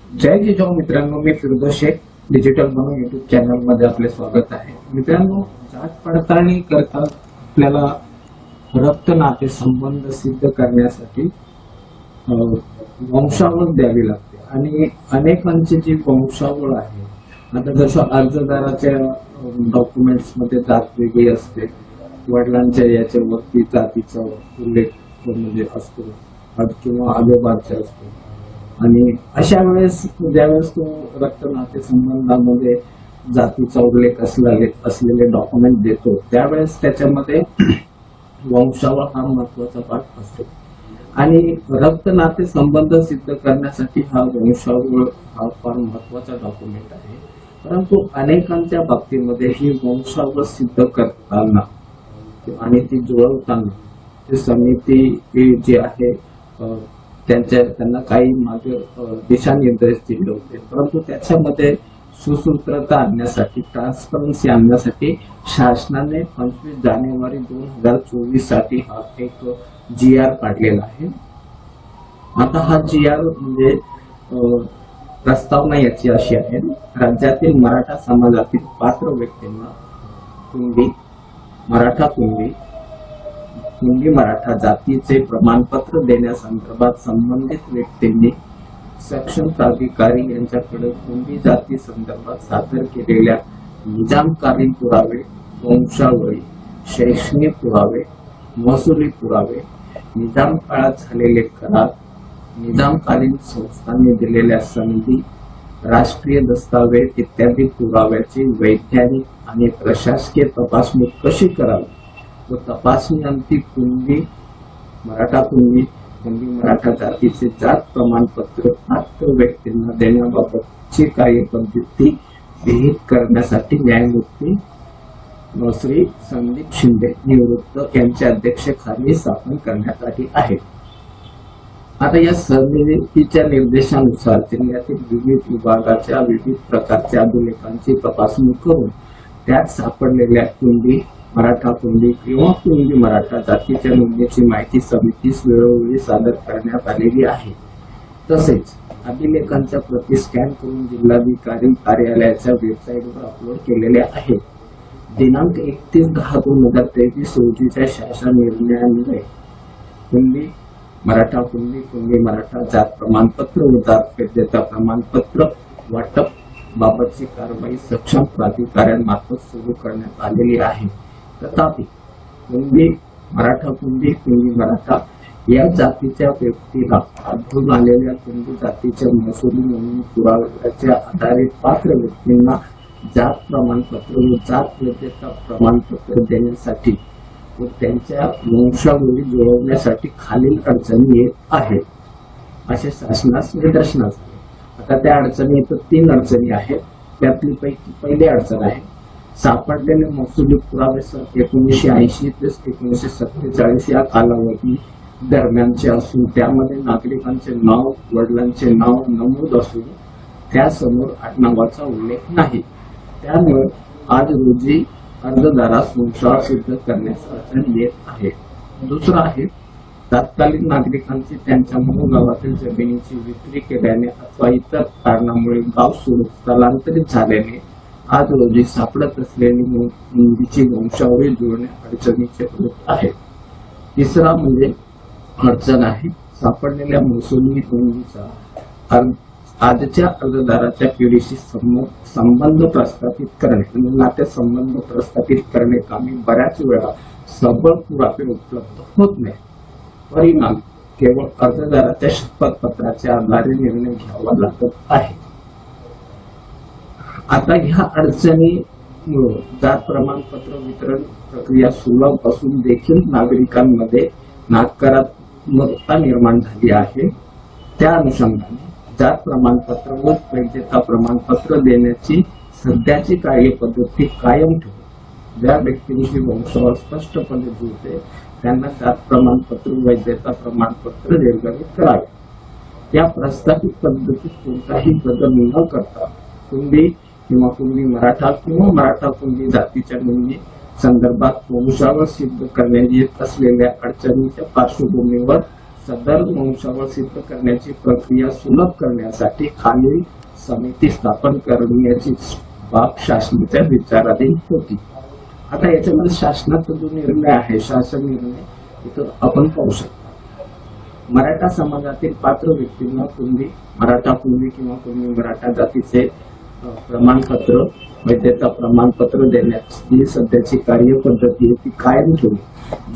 जय जिजाऊ मित्रांनो, मी फिरोज शेख डिजिटल बनू YouTube channel मध्ये आपले स्वागत आहे. मित्रांनो, जात पडताळणी करता आपल्याला रक्त नाते संबंध सिद्ध करण्यासाठी वंशावळ द्यावी लागते आणि अनेकांची जी वंशावळ आहे, आता जसं अर्जदाराच्या डॉक्युमेंट्स मध्ये जात वेगळी असते, वडिलांच्या याच्यावरती जातीचा उल्लेख म्हणजे असतो किंवा आजोबाचा असतो, आणि अशा वेळेस ज्यावेळेस तो रक्त नाते संबंधामध्ये जातीचा उल्लेख असलेले डॉक्युमेंट देतो, त्यावेळेस त्याच्यामध्ये वंशावळ हा महत्वाचा भाग असतो. आणि रक्त नाते संबंध सिद्ध करण्यासाठी हा वंशावळ हा फार महत्वाचा डॉक्युमेंट आहे. परंतु अनेकांच्या बाबतीमध्ये ही वंशावळ सिद्ध करताना आणि ती जुळवताना ती समिती जी आहे त्यांना काही मागे दिशानिर्देश दिले होते, परंतु त्याच्यामध्ये सुसूत्रता आणण्यासाठी, ट्रान्सपरन्सी आणण्यासाठी शासनाने 25 जानेवारी 2024 साठी हा एक GR काढलेला आहे. आता हा GR म्हणजे प्रस्तावना याची अशी आहे: राज्यातील मराठा समाजातील पात्र व्यक्तींना कुणबी मराठा कुणबी मराठा जातीचे प्रमाणपत्र देण्यासंदर्भात संबंधित व्यक्तींनी सक्षम प्राधिकारी यांच्याकडे कुणबी जाती संदर्भात सादर केलेल्या निजामकालीन पुरावे, वंशावळी, शैक्षणिक पुरावे, महसुली पुरावे, निजाम काळात झालेले करार, निजामकालीन संस्थांनी दिलेल्या संधी, राष्ट्रीय दस्तावेज इत्यादी पुराव्याची वैज्ञानिक आणि प्रशासकीय तपासणी कशी करावी व तपासणी अंती कुणबी मराठा जातीचे जात प्रमाणपत्र पात्र व्यक्तींना देण्याबाबतची कार्यपद्धती विहित करण्यासाठी न्यायमूर्ती श्री संदीप शिंदे निवृत्त यांच्या अध्यक्षतेखाली स्थापन करण्यात आली आहे. आता या समितीच्या निर्देशानुसार जिल्ह्यातील विविध विभागाच्या विविध प्रकारच्या अभिलेखांची तपासणी करून त्यात सापडलेल्या कुणबी किंवा कुणबी मराठा जातीच्या नोंदणीची माहिती समितीस वेळोवेळी सादर करण्यात आलेली आहे. तसेच अभिलेखांच्या प्रती स्कॅन करून जिल्हाधिकारी कार्यालयाच्या वेबसाईटवर अपलोड केलेल्या आहेत. दिनांक 31/10/2023 रोजीच्या शासन निर्णयामुळे कुणबी मराठा जात प्रमाणपत्र व जात वैधता प्रमाणपत्र वाटप बाबतची कारवाई सक्षम प्राधिकाऱ्यांमार्फत सुरू करण्यात आलेली आहे. तथापि कुणबी मराठा या जातीच्या व्यक्तीला आढळून आलेल्या कुणबी जातीच्या महसुली नोंदणी पुराव्याच्या आधारे पात्र व्यक्तींना जात प्रमाणपत्र व जात वैधता प्रमाणपत्र देण्यासाठी व त्यांच्या वंशावळी जुळवण्यासाठी खालील अडचणी येत आहेत असे शासनास निदर्शनास आले. आता त्या अडचणी इथं 3 अडचणी आहेत. त्यातली पहिली अडचण आहे सापडलेले महसुली पुरावे 1980 ते 1947 या कालावधी दरम्यानचे असून त्यामध्ये नागरिकांचे नाव, वडिलांचे नाव नमूद असून त्यासमोर आडनावाचा उल्लेख नाही. त्यामुळे आज रोजी अर्जदारास वंशावळ सिद्ध करण्यास अडचण येत आहे. दुसरं आहे तत्कालीन नागरिकांची त्यांच्या मूळ गावातील जमिनीची विक्री केल्याने अथवा इतर कारणामुळे गाव सोडून स्थलांतरित झाल्याने आज रोजी सापडत असलेली नोंदीची वंशावळी जुळणे अडचणीचे होत आहे. तिसरा म्हणजे अडचण आहे सापडलेल्या महसुली नोंदीचा आजच्या अर्जदाराच्या पिढीशी संबंध प्रस्थापित करणे, नाते संबंध प्रस्थापित करणे कामी बऱ्याच वेळा सबळ पुरावे उपलब्ध होत नाही. परिणाम केवळ अर्जदाराच्या शपथपत्राच्या आधारे निर्णय घ्यावा लागत आहे. आता ह्या अडचणीमुळे जात प्रमाणपत्र वितरण प्रक्रिया सुलभ असून देखील नागरिकांमध्ये नकारात्मकता निर्माण झाली आहे. त्या अनुषंगाने जात प्रमाणपत्र व वैधता प्रमाणपत्र देण्याची सध्याची कार्यपद्धती कायम ठेवून ज्या व्यक्तींशी वंशावळ स्पष्टपणे जुळते त्यांना जात प्रमाणपत्र वैधता प्रमाणपत्र निर्गमित करावे. या प्रस्तावित पद्धतीत कोणताही बदल न करता कुणबी मराठा कुणबी जातीच्या नोंदणी संदर्भात वंशावळ सिद्ध करण्यात येत असलेल्या अडचणीच्या पार्श्वभूमीवर सदर वंशावळ सिद्ध करण्याची प्रक्रिया सुलभ करण्यासाठी खालील समिती स्थापन करण्याची बाब शासनाच्या विचाराधीन होती. आता याच्यामध्ये शासनाचा जो निर्णय आहे, शासन निर्णय इथं आपण पाहू शकतो. मराठा समाजातील पात्र व्यक्तींना कुणबी मराठा कुणबी किंवा कुणबी मराठा जातीचे प्रमाणपत्र, वैधता प्रमाणपत्र देण्याची सध्याची कार्यपद्धती आहे ती कायम ठेवली.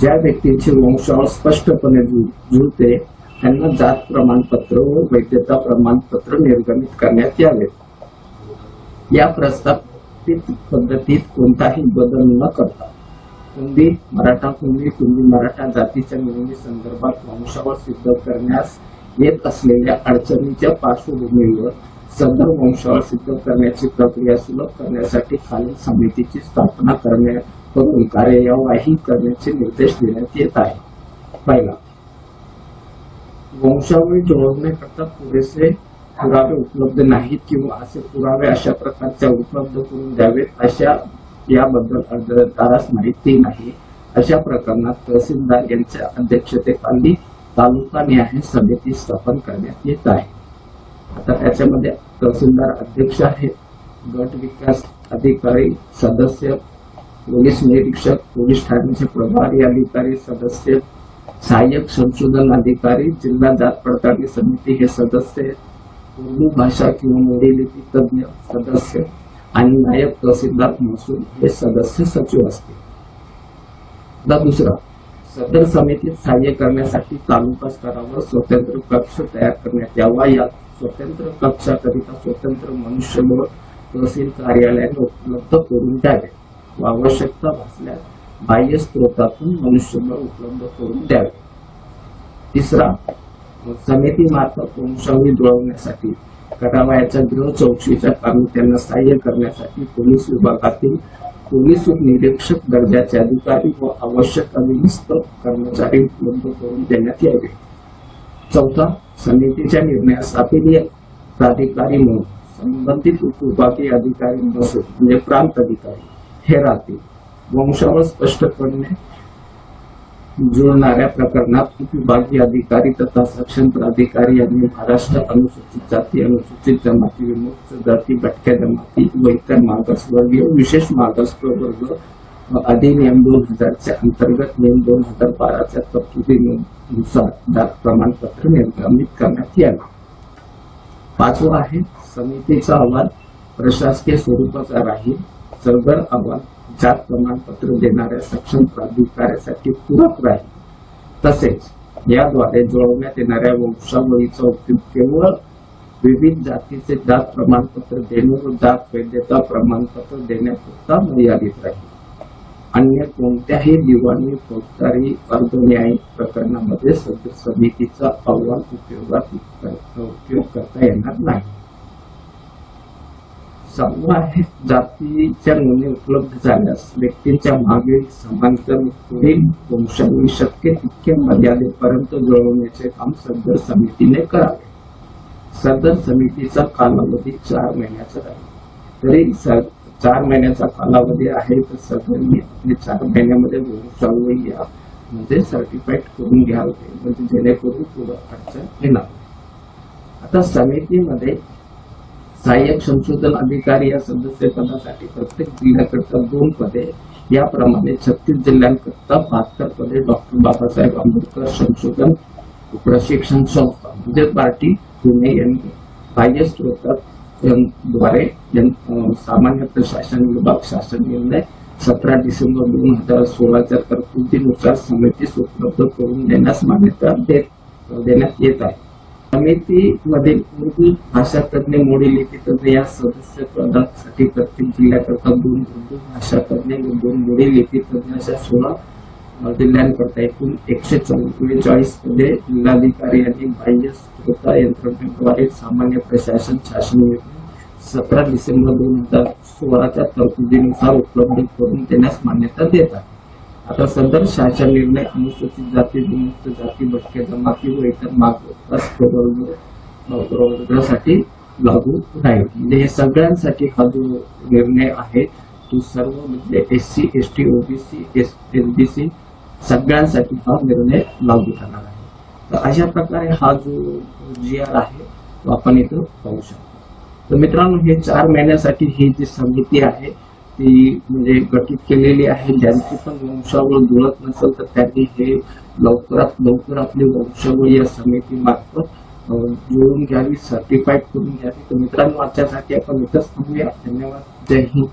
ज्या व्यक्तींची वंशावळ स्पष्टपणे जुळते त्यांना जात प्रमाणपत्र व वैधता प्रमाणपत्र निर्गमित करण्यात यावे. या प्रस्तावित पद्धतीत कोणताही बदल न करता कुणबी मराठा कुणबी मराठा जातीच्या निवडी संदर्भात वंशावळ सिद्ध करण्यास येत असलेल्या अडचणीच्या पार्श्वभूमीवर सदर वंशावळ सिद्ध करण्याची प्रक्रिया सुलभ करण्यासाठी खालील समितीची स्थापना करून कार्यवाही करण्याचे निर्देश देण्यात येत आहे. पहिला, वंशावळी जुळवण्याकरता पुरेसे पुरावे उपलब्ध नाहीत किंवा असे पुरावे अशा प्रकारच्या उपलब्ध करून द्यावेत अशा याबद्दल अर्जदारास माहिती नाही अशा प्रकरणात तहसीलदार यांच्या अध्यक्षतेखाली तालुका निहाय समिती स्थापन करण्यात येत आहे. आता त्याच्यामध्ये तहसीलदार अध्यक्ष आहेत, गट विकास अधिकारी सदस्य, पोलीस निरीक्षक, पोलीस ठाण्याचे प्रभारी अधिकारी सदस्य, सहाय्यक संशोधन अधिकारी, जिल्हा जात पडताळणी समिती हे सदस्य, उर्दू भाषा किंवा मोडी लिपी तज्ञ सदस्य आणि नायब तहसीलदार महसूल हे सदस्य सचिव असतील. दुसरा, सदर समितीत सहाय्य करण्यासाठी तालुका स्तरावर स्वतंत्र कक्ष तयार करण्यात यावा. या स्वतंत्र कक्षाकरिता स्वतंत्र मनुष्यबळ तहसील कार्यालयाने उपलब्ध करून द्यावे व आवश्यकता भासल्यास बाह्य स्रोतातून मनुष्यबळ उपलब्ध करून द्यावे. तिसरा, समितीमार्फत वंशावळी जुळवण्यासाठी करावयाच्या गृह चौकशीच्या कामी त्यांना सहाय्य करण्यासाठी पोलीस विभागातील पोलीस उपनिरीक्षक दर्जाचे अधिकारी व आवश्यक अधीनस्थ कर्मचारी उपलब्ध करून देण्यात यावे. चौथा, समितीच्या निर्णयास अपिलीय प्राधिकारी म्हणून संबंधित उपविभागीय अधिकारी म्हणजे प्रांत अधिकारी हे राहतील. वंशावळ स्पष्टपणे जुळणाऱ्या प्रकरणात उपविभागीय अधिकारी तथा सक्षम प्राधिकारी यांनी महाराष्ट्र अनुसूचित जाती, अनुसूचित जमाती, विमुक्त जाती, भटक्या जमाती व इतर मागासवर्गीय विशेष मागास प्रवर्ग अधिनियम 2000च्या अंतर्गत नियम 2012च्या तरतुदीनुसार जात प्रमाणपत्र निर्गमित करण्यात यावे. पाचवा आहे, समितीचा अहवाल प्रशासकीय स्वरूपाचा राहील. सदर अहवाल जात प्रमाणपत्र देणाऱ्या सक्षम प्राधिकाऱ्यासाठी पूरक राहील. तसेच याद्वारे जुळवण्यात येणाऱ्या वंशावळीचा उपयोग केवळ विविध जातीचे जात प्रमाणपत्र देणे व जात वैधता प्रमाणपत्र देण्यापुरता मर्यादित राहील. अन्य कोणत्याही दिवाणी, फौजदारी, अर्धन्यायिक प्रकरणामध्ये सदर समितीचा अहवाल उपयोग करता येणार नाही. सहावा आहे, जातीच्या नोंदी उपलब्ध झाल्यास व्यक्तींच्या मागे समांतर पुढील वंशावळी शक्य तितक्या मर्यादेपर्यंत जुळवण्याचे काम सदर समितीने करावे. सदर समितीचा कालावधी 4 महिन्याचा राहील. तरी 4 महिन्याचा कालावधी आहे तर सगळ्यांनी आपले 4 महिन्यामध्ये वंशावळी या म्हणजे सर्टिफाईड करून घ्यावे म्हणजे जेणेकरून पुढे अडचण येणार. आता समितीमध्ये सहाय्यक संशोधन अधिकारी या सदस्य पदासाठी प्रत्येक जिल्ह्याकरता 2 पदे, याप्रमाणे 36 जिल्ह्यांकरता 72 पदे डॉक्टर बाबासाहेब आंबेडकर संशोधन प्रशिक्षण संस्था म्हणजे पार्टी पुणे यांनी बाह्य स्रोताद्वारे सामान्य प्रशासन विभाग शासन निर्णय 17 डिसेंबर 2016च्या तरतुदीनुसार समितीस उपलब्ध करून देण्यास मान्यता देण्यात येत आहे. समितीमधील उर्दू भाषा तज्ञ, मोडी लिपी तज्ञ या सदस्य पदासाठी प्रत्येक जिल्ह्याकरता 2 उर्दू भाषा तज्ञ व 2 मोडी लिपी तज्ञ अशा 16 जिल्ह्यांकरता एकूण 144 पदे जिल्हाधिकारी यांनी बाह्य स्रोता यंत्रणेद्वारे सामान्य प्रशासन शासन 17 डिसेंबर 2016च्या तरतुदीनुसार उपलब्ध करून देण्यास मान्यता देत आहे. आता सदर शासन निर्णय अनुसूचित जाती, विमुक्त जाती, भटक्या जमाती व इतर मागास प्रवर्गासाठी लागू राहील. म्हणजे हे सगळ्यांसाठी हा जो निर्णय आहे तो सर्व म्हणजे SC, ST, OBC, SBC सगळ्यांसाठी हा निर्णय लागू राहणार आहे. तर अशा प्रकारे हा जो GR आहे तो आपण इथं पाहू शकतो. तर मित्रांनो, हे 4 महिन्यासाठी ही जी समिती आहे ती म्हणजे गठीत केलेली आहे. ज्यांची पण वंशावळ जुळत नसेल तर त्यांनी हे लवकरात लवकर आपली वंशावळ या समितीमार्फत जुळवून घ्यावी, सर्टिफाईड करून घ्यावी. तर मित्रांनो, आजच्यासाठी आपण इथंच थांबूया. धन्यवाद. जय हिंद.